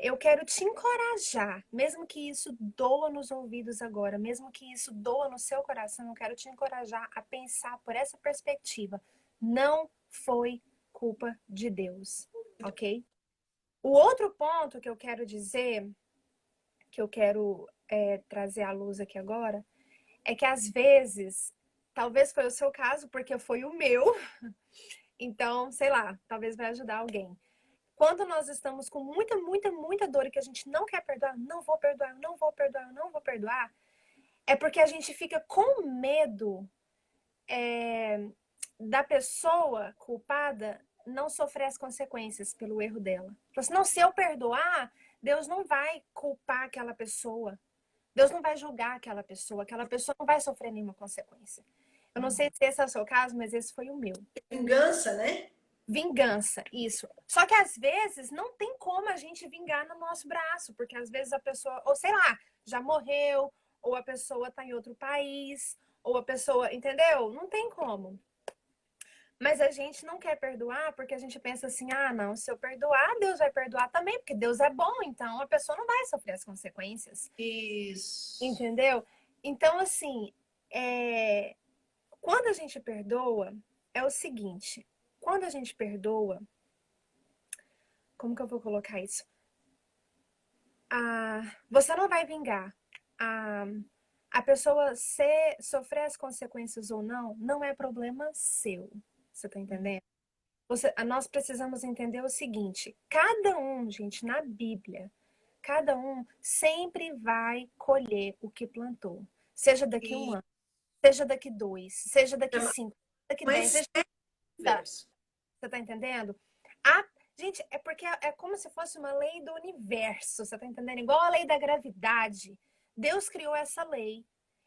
eu quero te encorajar, mesmo que isso doa nos ouvidos agora, mesmo que isso doa no seu coração, eu quero te encorajar a pensar por essa perspectiva. Não foi culpa de Deus, ok? O outro ponto que eu quero dizer, que eu quero trazer à luz aqui agora, é que às vezes, talvez foi o seu caso, porque foi o meu, então, sei lá, talvez vai ajudar alguém. Quando nós estamos com muita dor e que a gente não quer perdoar, não vou perdoar, não vou perdoar, não vou perdoar, é porque a gente fica com medo da pessoa culpada não sofrer as consequências pelo erro dela. Então, assim, não, se eu perdoar, Deus não vai culpar aquela pessoa. Deus não vai julgar aquela pessoa não vai sofrer nenhuma consequência. Eu não sei se esse é o seu caso, mas esse foi o meu. Vingança, né? Vingança, isso. Só que às vezes não tem como a gente vingar no nosso braço, porque às vezes a pessoa, ou sei lá, já morreu, ou a pessoa tá em outro país, ou a pessoa, entendeu? Não tem como. Mas a gente não quer perdoar porque a gente pensa assim, não, se eu perdoar, Deus vai perdoar também, porque Deus é bom, então a pessoa não vai sofrer as consequências. Isso. Entendeu? Então, assim, quando a gente perdoa, é o seguinte, quando a gente perdoa, como que eu vou colocar isso? Você não vai vingar. A pessoa sofrer as consequências ou não, não é problema seu. Você tá entendendo? Nós precisamos entender o seguinte: cada um, gente, na Bíblia, cada um sempre vai colher o que plantou. Seja daqui um ano, seja daqui 2, seja daqui 5, daqui 10, seja você tá entendendo? Gente, é porque é como se fosse uma lei do universo, você tá entendendo? Igual a lei da gravidade. Deus criou essa lei.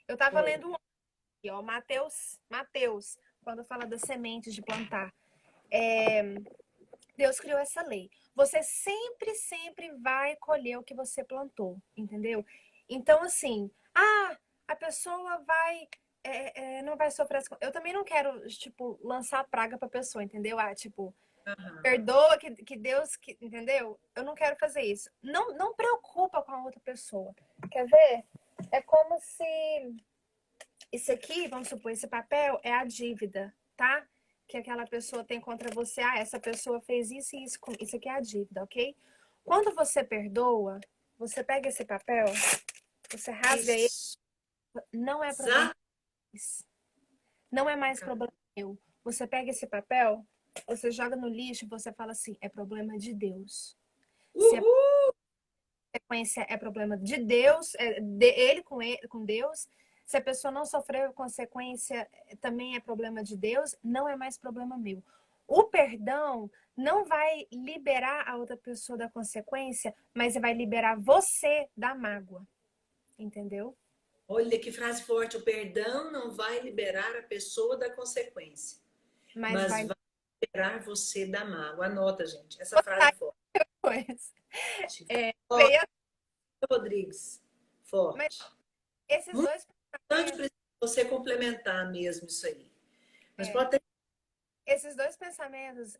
Eu tava lendo aqui, ó, Mateus, quando fala das sementes de plantar. Deus criou essa lei. Você sempre vai colher o que você plantou, entendeu? Então, assim, a pessoa vai não vai sofrer as... Eu também não quero, tipo, lançar praga pra pessoa, entendeu? Perdoa que Deus... entendeu? Eu não quero fazer isso. Não preocupa com a outra pessoa. Quer ver? É como se... Isso aqui, vamos supor, esse papel é a dívida, tá? Que aquela pessoa tem contra você. Essa pessoa fez isso e isso. Isso aqui é a dívida, ok? Quando você perdoa, você pega esse papel você rasga ele, Isso. não é problema Exato. deles. Não é mais problema meu. Você pega esse papel, você joga no lixo e você fala assim, é problema de Deus. Se a Uhul! consequência é problema de Deus, ele com Deus, se a pessoa não sofreu consequência, também é problema de Deus, não é mais problema meu. O perdão não vai liberar a outra pessoa da consequência, mas vai liberar você da mágoa. Entendeu? Olha que frase forte. O perdão não vai liberar a pessoa da consequência, Mas mas vai vai liberar você da mágoa. Anota, gente. Essa frase é forte. depois. Forte, Veio, Rodrigues. mas Forte. esses Muito dois importante pensamentos, para você complementar mesmo isso aí. Mas é, pode ter. esses dois pensamentos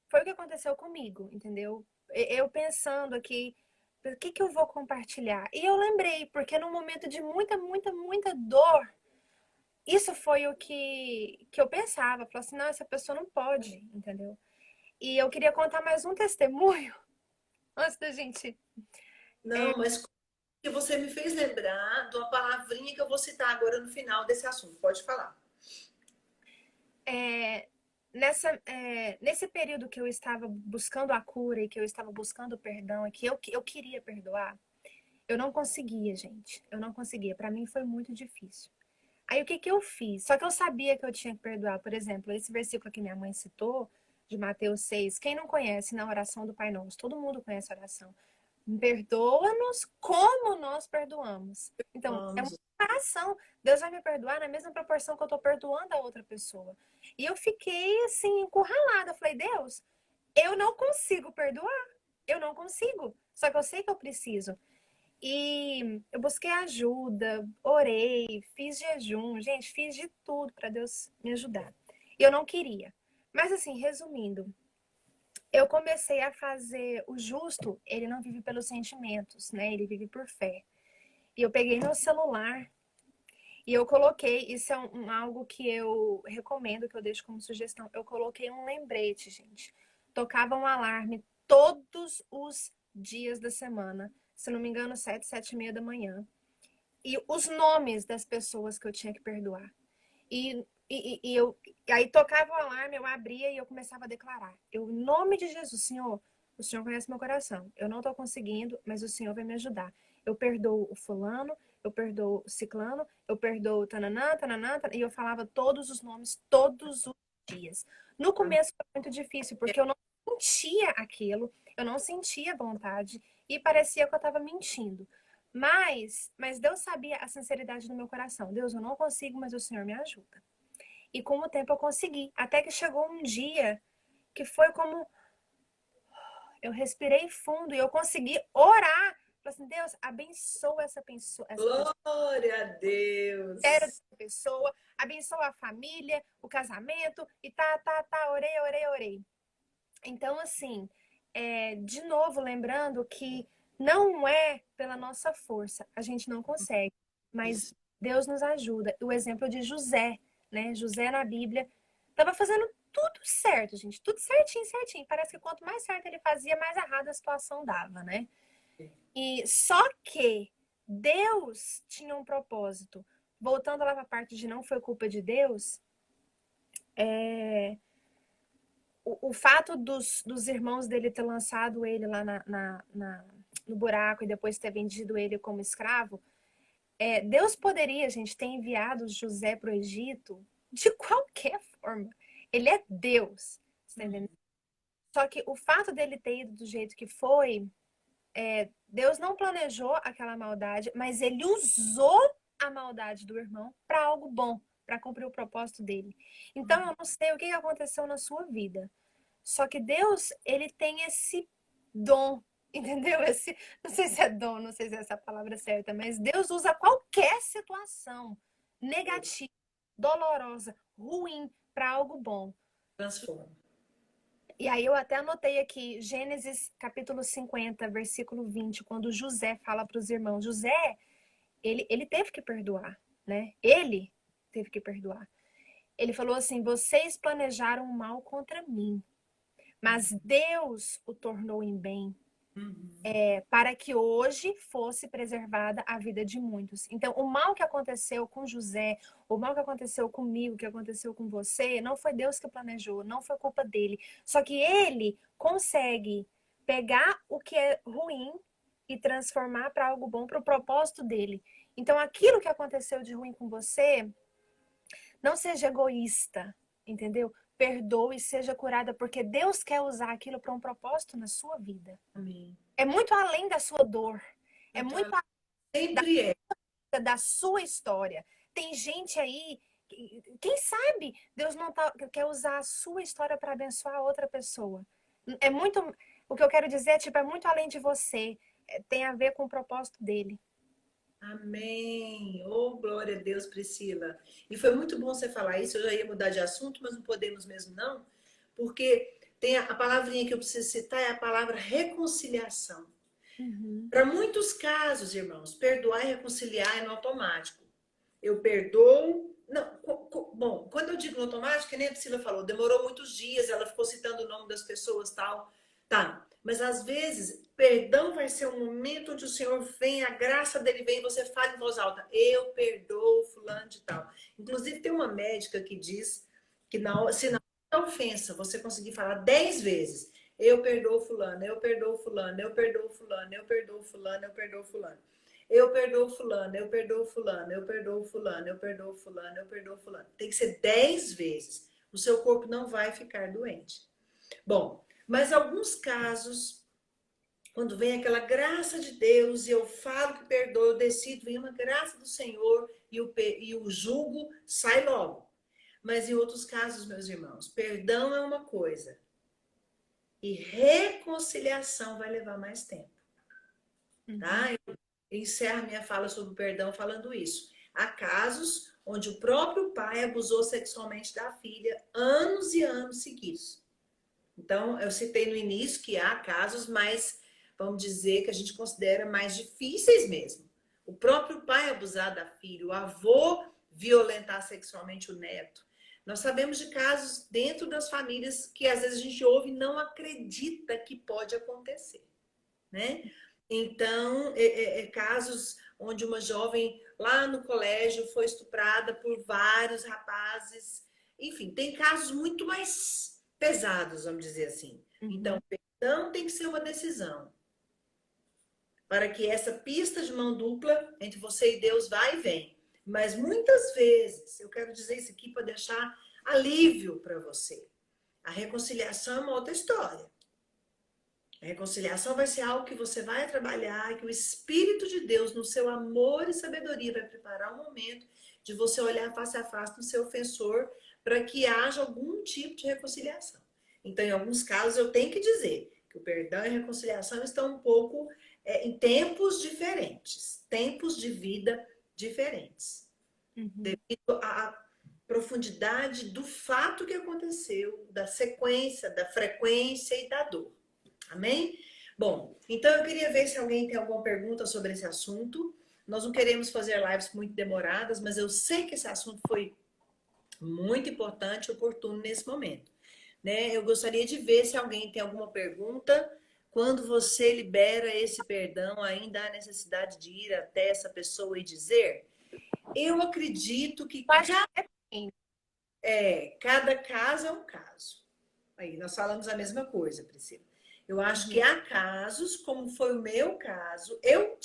foi o que aconteceu comigo, entendeu? Eu pensando aqui, o que eu vou compartilhar? E eu lembrei, porque num momento de muita, muita, muita dor, isso foi o que eu pensava. Falei assim, não, essa pessoa não pode, entendeu? E eu queria contar mais um testemunho antes da gente. Não, mas que você me fez lembrar de uma palavrinha que eu vou citar agora no final desse assunto. Pode falar. É, nesse período que eu estava buscando a cura e que eu estava buscando o perdão, e que eu queria perdoar, eu não conseguia, gente. Eu não conseguia. Para mim foi muito difícil. Aí o que eu fiz? Só que eu sabia que eu tinha que perdoar. Por exemplo, esse versículo que minha mãe citou, de Mateus 6. Quem não conhece na oração do Pai Nosso? Todo mundo conhece a oração. Perdoa-nos como nós perdoamos. Então, é uma Vamos. comparação. Deus vai me perdoar na mesma proporção que eu estou perdoando a outra pessoa. E eu fiquei assim, encurralada. Falei, Deus, eu não consigo perdoar. Eu não consigo. Só que eu sei que eu preciso. E eu busquei ajuda, orei, fiz jejum, gente, fiz de tudo para Deus me ajudar. E eu não queria. Mas assim, resumindo, eu comecei a fazer o justo, ele não vive pelos sentimentos, né? Ele vive por fé. E eu peguei meu celular e eu coloquei, isso é algo que eu recomendo, que eu deixo como sugestão. Eu coloquei um lembrete, gente. Tocava um alarme todos os dias da semana. Se não me engano, 7, 7:30 da manhã. E os nomes das pessoas que eu tinha que perdoar. E aí tocava o alarme, eu abria e eu começava a declarar. Eu, em nome de Jesus, Senhor, o Senhor conhece meu coração. Eu não estou conseguindo, mas o Senhor vai me ajudar. Eu perdoo o fulano, eu perdoo o ciclano, eu perdoo o tananã, tananã, tananã, e eu falava todos os nomes, todos os dias. No começo foi muito difícil, porque eu não sentia aquilo, eu não sentia vontade, e parecia que eu estava mentindo. Mas Deus sabia a sinceridade do meu coração. Deus, eu não consigo, mas o Senhor me ajuda. E com o tempo eu consegui. Até que chegou um dia que foi como eu respirei fundo e eu consegui orar. Falei assim, Deus, abençoa essa pessoa, Glória a Deus. essa pessoa, abençoa a família, o casamento, e orei, orei, orei. Então, assim, de novo, lembrando que não é pela nossa força, a gente não consegue, mas Isso. Deus nos ajuda. O exemplo de José, né? José na Bíblia estava fazendo tudo certo, gente, tudo certinho, certinho. Parece que quanto mais certo ele fazia, mais errada a situação dava, né? E só que Deus tinha um propósito. Voltando lá para a parte de não foi culpa de Deus, o fato dos irmãos dele ter lançado ele lá no buraco e depois ter vendido ele como escravo, Deus poderia, gente, ter enviado José para o Egito de qualquer forma. Ele é Deus, você tá entendendo? Só que o fato dele ter ido do jeito que foi, Deus não planejou aquela maldade, mas ele usou a maldade do irmão para algo bom, para cumprir o propósito dele. Então eu não sei o que aconteceu na sua vida. Só que Deus, ele tem esse dom, entendeu? Não sei se é dom, não sei se é essa a palavra certa, mas Deus usa qualquer situação negativa, dolorosa, ruim, para algo bom. Transforma. E aí eu até anotei aqui, Gênesis capítulo 50, versículo 20, quando José fala para os irmãos. José, ele teve que perdoar, né? Ele teve que perdoar. Ele falou assim, vocês planejaram mal contra mim, mas Deus o tornou em bem. Uhum. para que hoje fosse preservada a vida de muitos. Então, o mal que aconteceu com José, o mal que aconteceu comigo, que aconteceu com você, não foi Deus que planejou, não foi culpa dele. Só que ele consegue pegar o que é ruim e transformar para algo bom, para o propósito dele. Então, aquilo que aconteceu de ruim com você, não seja egoísta, entendeu? Perdoe e seja curada, porque Deus quer usar aquilo para um propósito na sua vida. Amém. É muito além da sua dor. É Muito muito ela além sempre é. da sua história. Tem gente aí, quem sabe Deus não quer usar a sua história para abençoar outra pessoa. É muito, o que eu quero dizer é, tipo, é muito além de você. Tem a ver com o propósito dele. Amém. Oh, glória a Deus, Priscila. E foi muito bom você falar isso. Eu já ia mudar de assunto, mas não podemos mesmo não, porque tem a palavrinha que eu preciso citar é a palavra reconciliação. Uhum. Para muitos casos, irmãos, perdoar e reconciliar é no automático. Eu perdoo. Não, bom, quando eu digo no automático, que nem a Priscila falou, demorou muitos dias, ela ficou citando o nome das pessoas tal. Tá, mas às vezes, perdão vai ser um momento onde o Senhor vem, a graça dele vem e você fala em voz alta, eu perdoo fulano de tal. Inclusive, tem uma médica que diz que se na ofensa você conseguir falar 10 vezes, eu perdoo fulano, eu perdoo fulano, eu perdoo fulano, eu perdoo fulano, eu perdoo fulano. Eu perdoo fulano, eu perdoo fulano, eu perdoo fulano, eu perdoo fulano, eu perdoo fulano. Tem que ser 10 vezes. O seu corpo não vai ficar doente. Bom, mas alguns casos, quando vem aquela graça de Deus e eu falo que perdoo, eu decido, vem uma graça do Senhor e o jugo sai logo. Mas em outros casos, meus irmãos, perdão é uma coisa e reconciliação vai levar mais tempo, Uhum. tá? Encerro minha fala sobre o perdão falando isso. Há casos onde o próprio pai abusou sexualmente da filha anos e anos seguidos. Então, eu citei no início que há casos mais, vamos dizer, que a gente considera mais difíceis mesmo. O próprio pai abusar da filha, o avô violentar sexualmente o neto. Nós sabemos de casos dentro das famílias que às vezes a gente ouve e não acredita que pode acontecer, né? Então, casos onde uma jovem lá no colégio foi estuprada por vários rapazes. Enfim, tem casos muito mais pesados, vamos dizer assim. Então, Uhum. perdão tem que ser uma decisão para que essa pista de mão dupla entre você e Deus vá e vem. Mas muitas vezes, eu quero dizer isso aqui para deixar alívio para você. A reconciliação é uma outra história. A reconciliação vai ser algo que você vai trabalhar, que o Espírito de Deus, no seu amor e sabedoria, vai preparar um momento de você olhar face a face no seu ofensor para que haja algum tipo de reconciliação. Então, em alguns casos, eu tenho que dizer que o perdão e a reconciliação estão um pouco em tempos diferentes, tempos de vida diferentes, Uhum. devido à profundidade do fato que aconteceu, da sequência, da frequência e da dor. Amém? Bom, então eu queria ver se alguém tem alguma pergunta sobre esse assunto. Nós não queremos fazer lives muito demoradas, mas eu sei que esse assunto foi muito importante e oportuno nesse momento, né? Eu gostaria de ver se alguém tem alguma pergunta. Quando você libera esse perdão, ainda há necessidade de ir até essa pessoa e dizer? Eu acredito que Eu acho que depende. cada caso é um caso. Aí, nós falamos a mesma coisa, Priscila. Eu acho que Uhum. há casos, como foi o meu caso, eu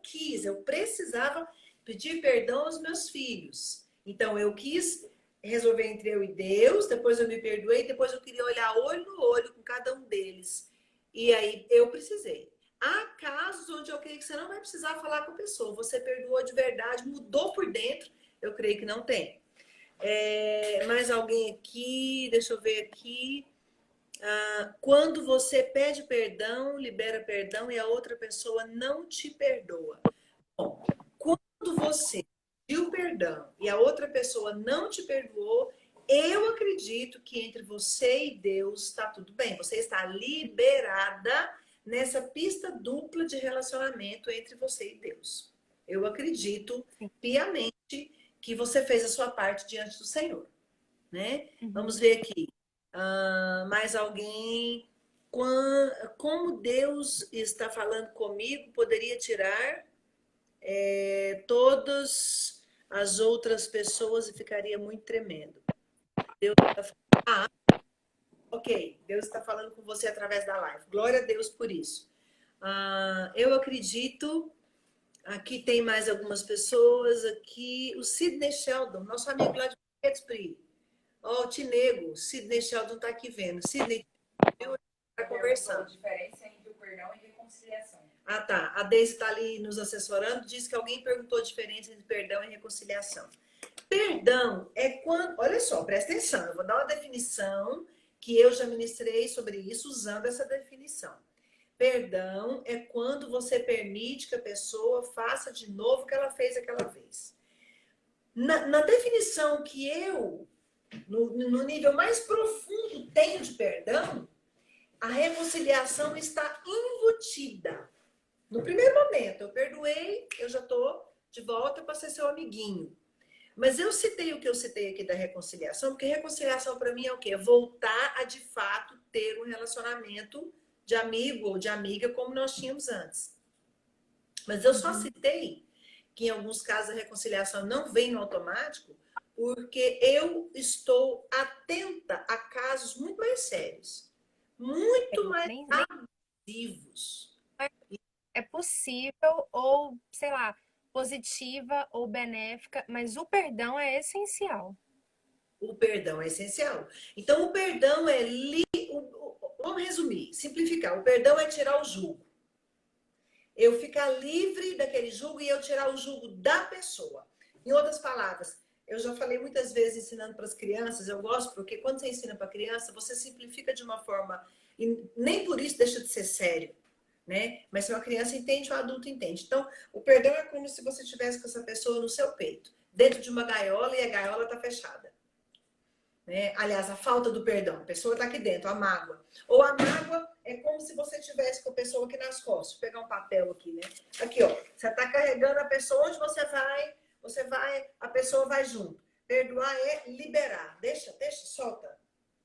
quis, eu precisava pedir perdão aos meus filhos. Então, eu quis resolver entre eu e Deus, depois eu me perdoei, depois eu queria olhar olho no olho com cada um deles. E aí, eu precisei. Há casos onde eu creio que você não vai precisar falar com a pessoa. Você perdoou de verdade, mudou por dentro. Eu creio que não tem. Mais alguém aqui? Deixa eu ver aqui. Quando você pede perdão, libera perdão e a outra pessoa não te perdoa. Bom, quando você pediu perdão e a outra pessoa não te perdoou, eu acredito que entre você e Deus está tudo bem. Você está liberada nessa pista dupla de relacionamento entre você e Deus. Eu acredito Sim. piamente que você fez a sua parte diante do Senhor, né? Vamos Uhum. ver aqui. Mais alguém? como Deus está falando comigo, poderia tirar todas as outras pessoas e ficaria muito tremendo. Deus está falando, ok, Deus está falando com você através da live. Glória a Deus por isso. Eu acredito, aqui tem mais algumas pessoas, aqui, o Sidney Sheldon, nosso amigo lá de Pittsburgh. Ó, o Tinego, Sidney Sheldon está aqui vendo. Sidney, está conversando. A diferença entre o perdão e reconciliação. Ah, tá. A Deise está ali nos assessorando, diz que alguém perguntou a diferença entre perdão e reconciliação. Perdão é quando... Olha só, presta atenção. Eu vou dar uma definição que eu já ministrei sobre isso usando essa definição. Perdão é quando você permite que a pessoa faça de novo o que ela fez aquela vez. Na definição que eu, no nível mais profundo, tenho de perdão, a reconciliação está embutida. No primeiro momento, eu perdoei, eu já estou de volta para ser seu amiguinho. Mas eu citei o que eu citei aqui da reconciliação, porque reconciliação para mim é o quê? Voltar a, de fato, ter um relacionamento de amigo ou de amiga como nós tínhamos antes. Mas eu só citei que em alguns casos a reconciliação não vem no automático, porque eu estou atenta a casos muito mais sérios, muito mais abusivos. É possível ou, sei lá, positiva ou benéfica, mas o perdão é essencial. O perdão é essencial. Então, o perdão é... Vamos resumir, simplificar. O perdão é tirar o jugo. Eu ficar livre daquele jugo e eu tirar o jugo da pessoa. Em outras palavras, eu já falei muitas vezes ensinando para as crianças, eu gosto porque quando você ensina para a criança, você simplifica de uma forma... E nem por isso deixa de ser sério, né? Mas se uma criança entende, o adulto entende. Então, o perdão é como se você estivesse com essa pessoa no seu peito, dentro de uma gaiola e a gaiola está fechada. Né? Aliás, a falta do perdão, a pessoa está aqui dentro, a mágoa. Ou a mágoa é como se você estivesse com a pessoa aqui nas costas. Vou pegar um papel aqui, né? Aqui, ó. Você está carregando a pessoa, onde você vai, a pessoa vai junto. Perdoar é liberar. Deixa, solta.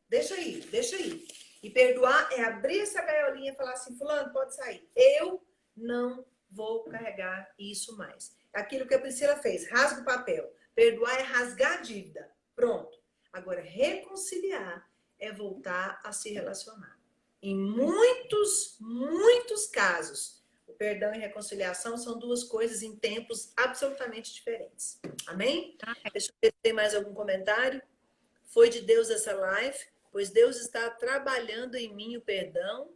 Deixa aí. E perdoar é abrir essa gaiolinha e falar assim, fulano, pode sair. Eu não vou carregar isso mais. Aquilo que a Priscila fez, rasga o papel. Perdoar é rasgar a dívida. Pronto. Agora, reconciliar é voltar a se relacionar. Em muitos casos, o perdão e reconciliação são duas coisas em tempos absolutamente diferentes. Amém? Deixa eu ver se tem mais algum comentário. Foi de Deus essa live, pois Deus está trabalhando em mim o perdão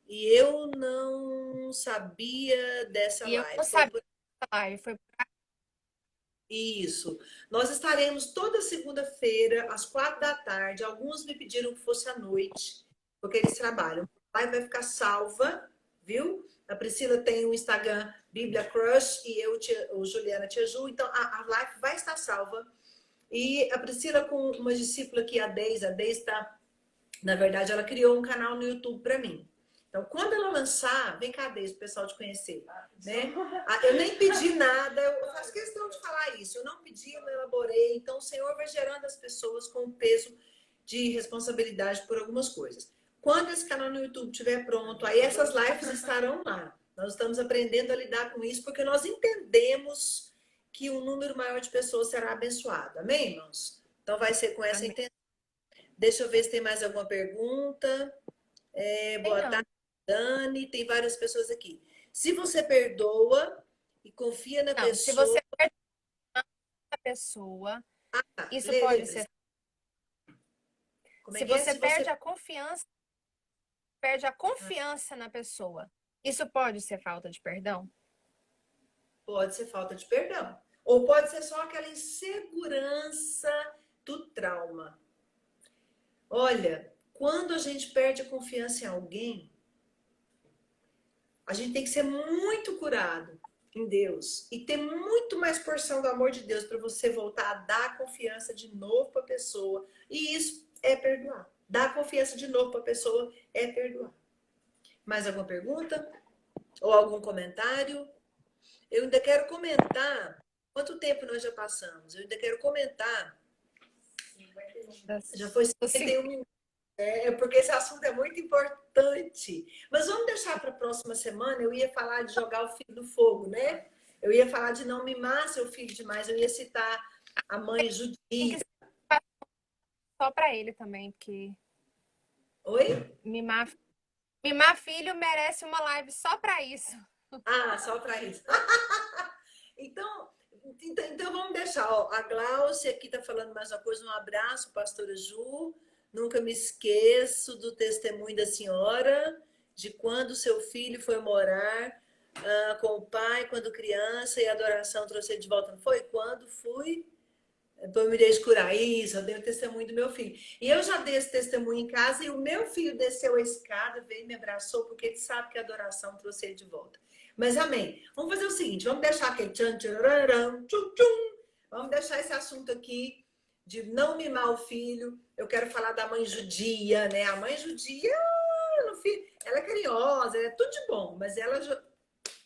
e eu não sabia dessa live. Eu não sabia dessa live, foi Isso. Nós estaremos toda segunda-feira, às 4 da tarde. Alguns me pediram que fosse à noite, porque eles trabalham. A live vai ficar salva, viu? A Priscila tem o Instagram Bíblia Crush e eu, o Juliana Tia Ju. Então, a live vai estar salva. E a Priscila com uma discípula aqui, a Deise está... Na verdade, ela criou um canal no YouTube para mim. Então, quando ela lançar, vem cá, Deise, o pessoal te conhecer. Né? Eu nem pedi nada, eu faço questão de falar isso. Eu não pedi, eu não elaborei. Então, o Senhor vai gerando as pessoas com o peso de responsabilidade por algumas coisas. Quando esse canal no YouTube estiver pronto, aí essas lives estarão lá. Nós estamos aprendendo a lidar com isso, porque nós entendemos que um número maior de pessoas será abençoado. Amém, irmãos? Então, vai ser com essa intenção. Deixa eu ver se tem mais alguma pergunta. Boa tarde, Dani. Tem várias pessoas aqui. Se você perdoa e confia na pessoa... Se você perdoa a pessoa, isso pode ser... Se você perde a confiança na pessoa, isso pode ser falta de perdão? Pode ser falta de perdão. Ou pode ser só aquela insegurança do trauma. Olha, quando a gente perde a confiança em alguém, a gente tem que ser muito curado em Deus e ter muito mais porção do amor de Deus para você voltar a dar confiança de novo para a pessoa. E isso é perdoar. Dar confiança de novo para a pessoa é perdoar. Mais alguma pergunta? Ou algum comentário? Eu ainda quero comentar. Quanto tempo nós já passamos? Eu ainda quero comentar. Já foi 51 minutos. É porque esse assunto é muito importante. Mas vamos deixar para a próxima semana. Eu ia falar de jogar o filho no fogo, né? Eu ia falar de não mimar seu filho demais. Eu ia citar a mãe Tem que judia. ser só para ele também, porque Oi? mimar, mimar filho merece uma live só para isso. Ah, só para isso. Então, então vamos deixar. Ó, a Glaucia aqui está falando mais uma coisa. Um abraço, pastora Ju. Nunca me esqueço do testemunho da senhora, de quando seu filho foi morar com o pai, quando criança, e a adoração trouxe ele de volta. Não foi? Quando fui, eu me deixe curar. Isso, eu dei o testemunho do meu filho. E eu já dei esse testemunho em casa, e o meu filho desceu a escada, veio e me abraçou, porque ele sabe que a adoração trouxe ele de volta. Mas amém. Vamos fazer o seguinte, vamos deixar aquele tchan, tchararam, tchum, tchum. Vamos deixar esse assunto aqui de não mimar o filho. Eu quero falar da mãe judia, né? A mãe judia, ela é carinhosa, é tudo de bom, mas ela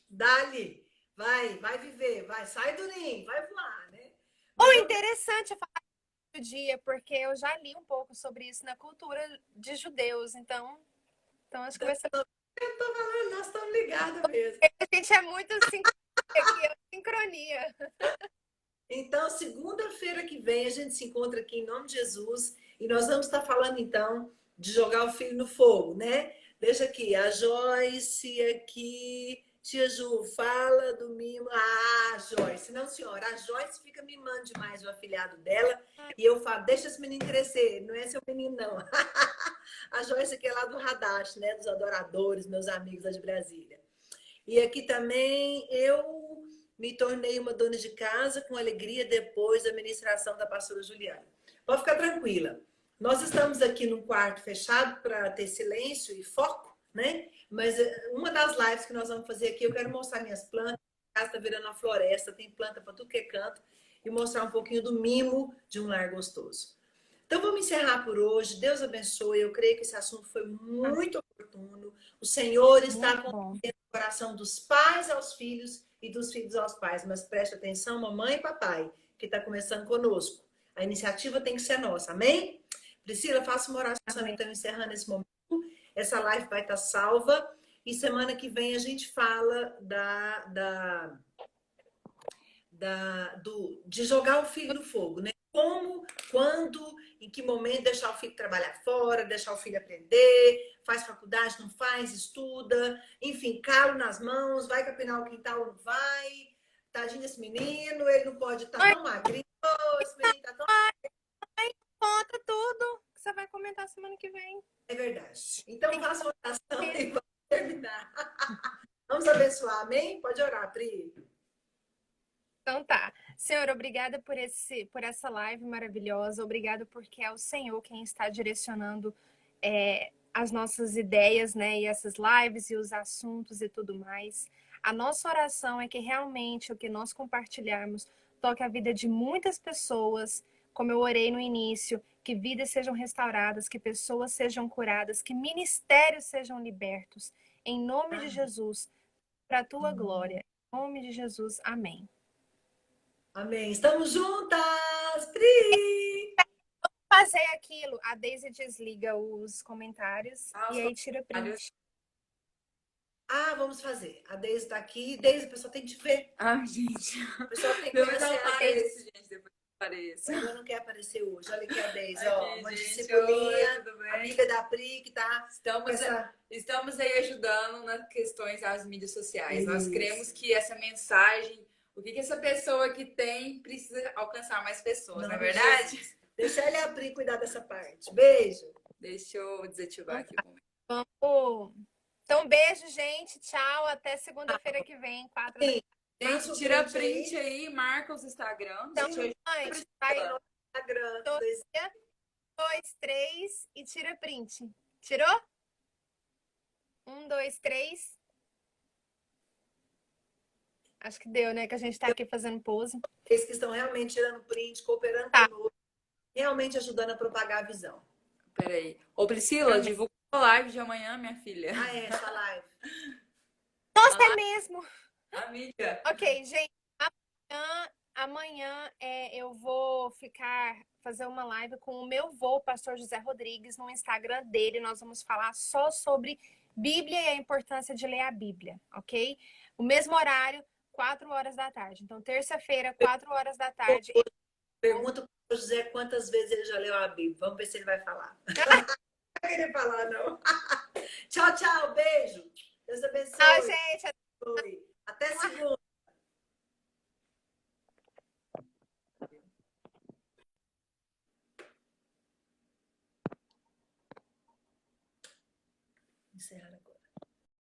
dá-lhe, vai viver, vai, sai do ninho, vai voar, né? Ou interessante falar do dia, porque eu já li um pouco sobre isso na cultura de judeus, então acho que vai ser. Eu tô falando, nós estamos ligados mesmo. A gente é muito sincronia. Então, segunda-feira que vem, a gente se encontra aqui em nome de Jesus e nós vamos estar falando, então, de jogar o filho no fogo, né? Deixa aqui, a Joyce aqui. Tia Ju, fala do mimo. Ah, Joyce, não, senhora. A Joyce fica mimando demais o afilhado dela e eu falo, deixa esse menino crescer. Não é seu menino, não. A Joyce aqui é lá do Radache, né? Dos adoradores, meus amigos lá de Brasília. E aqui também eu me tornei uma dona de casa com alegria depois da ministração da pastora Juliana. Pode ficar tranquila. Nós estamos aqui num quarto fechado para ter silêncio e foco, né? Mas uma das lives que nós vamos fazer aqui, eu quero mostrar minhas plantas. A casa está virando uma floresta, tem planta para tudo que é canto. E mostrar um pouquinho do mimo de um lar gostoso. Então, vamos encerrar por hoje. Deus abençoe. Eu creio que esse assunto foi muito oportuno. O Senhor está conduzindo o coração dos pais aos filhos e dos filhos aos pais. Mas preste atenção, mamãe e papai, que está começando conosco. A iniciativa tem que ser nossa. Amém? Priscila, faça uma oração, amém. Então, encerrando esse momento. Essa live vai estar salva. E semana que vem a gente fala de jogar o filho no fogo, né? Como, quando, em que momento deixar o filho trabalhar fora, deixar o filho aprender, faz faculdade, não faz, estuda, enfim, calo nas mãos, vai capinar o quintal, não vai, tadinho esse menino, ele não pode estar tão magrinho, esse menino tá tão... Conta tudo que você vai comentar semana que vem. É verdade. Então, faça uma oração e vamos terminar. Vamos abençoar, amém? Pode orar, Pri. Então tá. Senhor, obrigada por essa live maravilhosa. Obrigada porque é o Senhor quem está direcionando as nossas ideias, né? E essas lives e os assuntos e tudo mais. A nossa oração é que realmente o que nós compartilharmos toque a vida de muitas pessoas, como eu orei no início, que vidas sejam restauradas, que pessoas sejam curadas, que ministérios sejam libertos. Em nome de Jesus, para a tua glória. Em nome de Jesus, amém. Amém. Estamos juntas, Pri! Fazer aquilo. A Daisy desliga os comentários e aí tira print. Ah, vamos fazer. A Daisy tá aqui. Daisy, o pessoal tem que te ver. Ai, gente. O pessoal tem que Depois conhecer eu apareço, gente. Depois eu apareço. Ela não quer aparecer hoje. Olha aqui a Daisy, Aqui, ó. Uma gente, discipulinha, oi, tudo bem? amiga da Pri, que tá... Estamos aí ajudando nas questões das mídias sociais. Isso. Nós cremos que essa mensagem, o que essa pessoa que tem, precisa alcançar mais pessoas, não é verdade? Jesus. Deixa ela e a Pri cuidar dessa parte. Beijo. Deixa eu desativar aqui. Vamos. Então, beijo, gente. Tchau. Até segunda-feira que vem, 4 Sim. Gente, tira print aí, marca os Instagram. Então, Gente, antes, vai no Instagram. 2, 3 e tira print. Tirou? 1, 2, 3. Acho que deu, né? Que a gente tá aqui fazendo pose. Eles que estão realmente tirando print, cooperando conosco, realmente ajudando a propagar a visão. Peraí. Ô, Priscila, divulga a live de amanhã, minha filha. Ah, é, essa live. Nossa, é mesmo! Amiga. Ok, gente. Amanhã Amanhã eu vou fazer uma live com o meu vô, o pastor José Rodrigues, no Instagram dele. Nós vamos falar só sobre Bíblia e a importância de ler a Bíblia, ok? O mesmo horário, 4 horas da tarde. Então, terça-feira, 4 horas da tarde. Pergunta para o José quantas vezes ele já leu a Bíblia. Vamos ver se ele vai falar. Não vai querer falar, não. Tchau, tchau. Beijo. Deus abençoe. Tchau, gente. Até segunda. Encerrar agora.